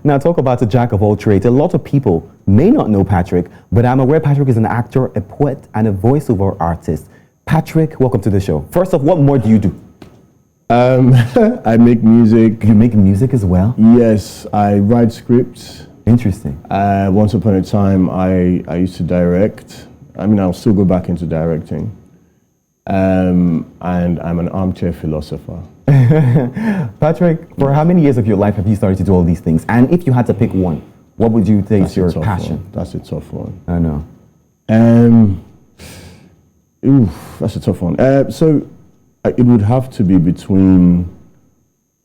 Now, talk about the jack of all trades. A lot of people may not know Patrick, but I'm aware Patrick is an actor, a poet, and a voiceover artist. Patrick, welcome to the show. First off, what more do you do? I make music. You make music as well? Yes, I write scripts. Interesting. Once upon a time, I used to direct. I mean, I'll still go back into directing. And I'm an armchair philosopher. Patrick, for how many years of your life have you started to do all these things? And if you had to pick one, what would you say is your passion? That's a tough one. I know. That's a tough one. So it would have to be between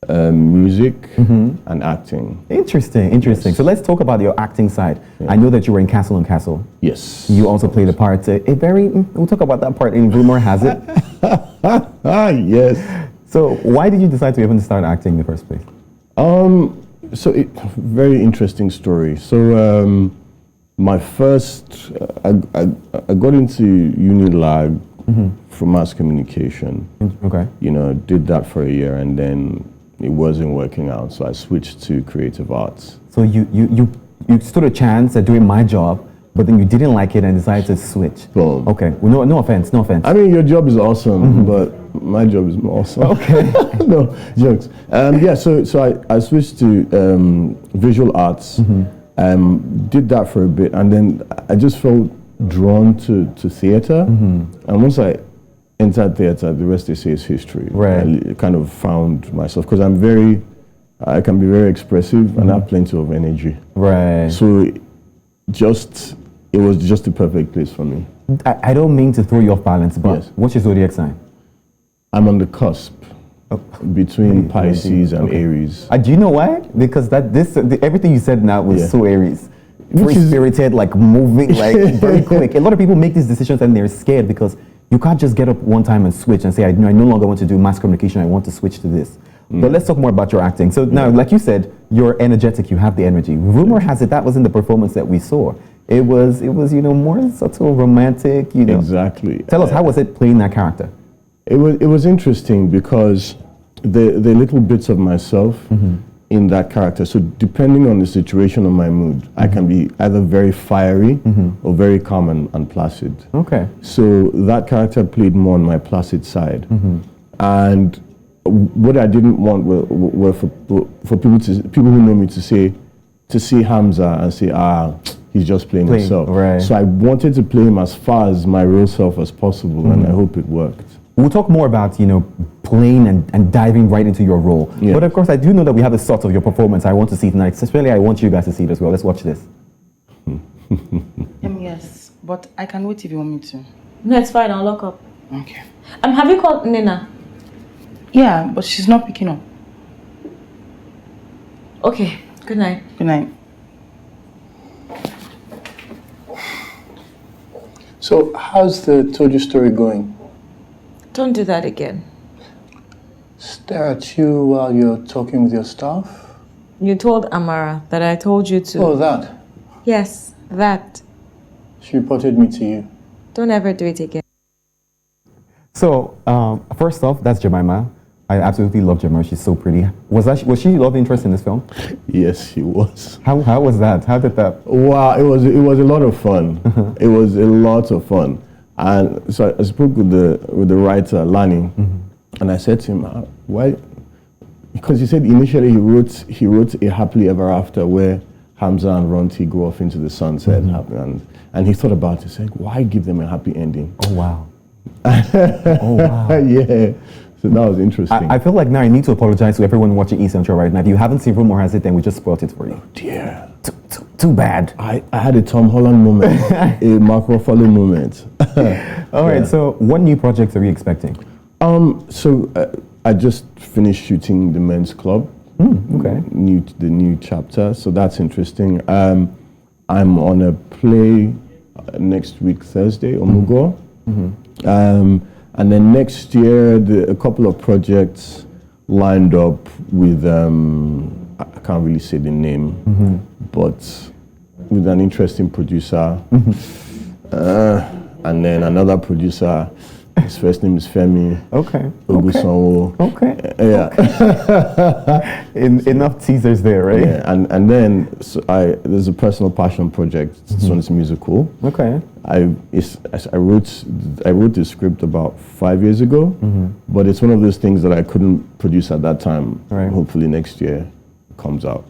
music and acting. Interesting. Yes. So let's talk about your acting side. Yeah. I know that you were in Castle on Castle. Yes. You also played a part, we'll talk about that part in Rumour Has It. Yes. So why did you decide to even start acting in the first place? Very interesting story. So my first, I got into Unilag for mass communication. Okay. Did that for a year and then it wasn't working out, so I switched to creative arts. So you stood a chance at doing my job, but then you didn't like it and decided to switch. Boom. Okay. Well, no offense. I mean, your job is awesome, but my job is more awesome. Okay. No, jokes. So I switched to visual arts. Did that for a bit, and then I just felt drawn to theater. And once I entered theater, the rest they say is history. Right. I kind of found myself because I can be very expressive and have plenty of energy. Right. So it was just the perfect place for me. I don't mean to throw you off balance, but yes. What's your zodiac sign? I'm on the cusp between Pisces and Aries. Do you know why? Because everything you said now was so Aries. Free spirited, like moving, like very quick. A lot of people make these decisions and they're scared because you can't just get up one time and switch and say, I no longer want to do mass communication, I want to switch to this. But let's talk more about your acting. So now, like you said, you're energetic, you have the energy. Rumour has it that was in the performance that we saw. It was more subtle, romantic, Exactly. Tell us, how was it playing that character? It was interesting because the little bits of myself in that character. So depending on the situation or my mood, I can be either very fiery or very calm and placid. Okay. So that character played more on my placid side. And what I didn't want were for people who know me to see Hamza and say, he's just playing himself. Right. So I wanted to play him as far as my real self as possible, and I hope it worked. We'll talk more about, playing and diving right into your role. Yeah. But of course, I do know that we have a sort of your performance. I want to see it tonight. Especially, I want you guys to see it as well. Let's watch this. Yes, but I can wait if you want me to. No, it's fine. I'll lock up. Okay. Have you called Nina? Yeah, but she's not picking up. Okay. Good night. Good night. So, how's the Told You story going? Don't do that again. Stare at you while you're talking with your staff? You told Amara that I told you to. Oh, that? Yes, that. She reported me to you. Don't ever do it again. So, first off, that's Jemima. I absolutely love Jemima. She's so pretty. Was she love interest in this film? Yes, she was. How was that? How did that? Wow, it was a lot of fun. It was a lot of fun. And so I spoke with the writer, Lani, and I said to him, why? Because he said initially he wrote a happily ever after where Hamza and Ronti go off into the sunset, and he thought about it. He said, why give them a happy ending? Oh wow! Oh wow! Yeah. So that was interesting. I feel like now I need to apologize to everyone watching E Central right now. If you haven't seen Rumour Has It, then we just spoiled it for you. Oh dear. Too bad. I had a Tom Holland moment, a Mark Ruffalo moment. All right, so what new projects are you expecting? I just finished shooting The Men's Club. Okay. The new chapter, so that's interesting. I'm on a play next week, Thursday, Omugo. And then next year, a couple of projects lined up with, I can't really say the name, but with an interesting producer. And then another producer His first name is Femi. Okay. Ogusanwo. Okay. Yeah. Enough teasers there, right? Yeah. And then there's a personal passion project. This one is musical. Okay. I wrote the script about 5 years ago, but it's one of those things that I couldn't produce at that time. Right. Hopefully next year it comes out.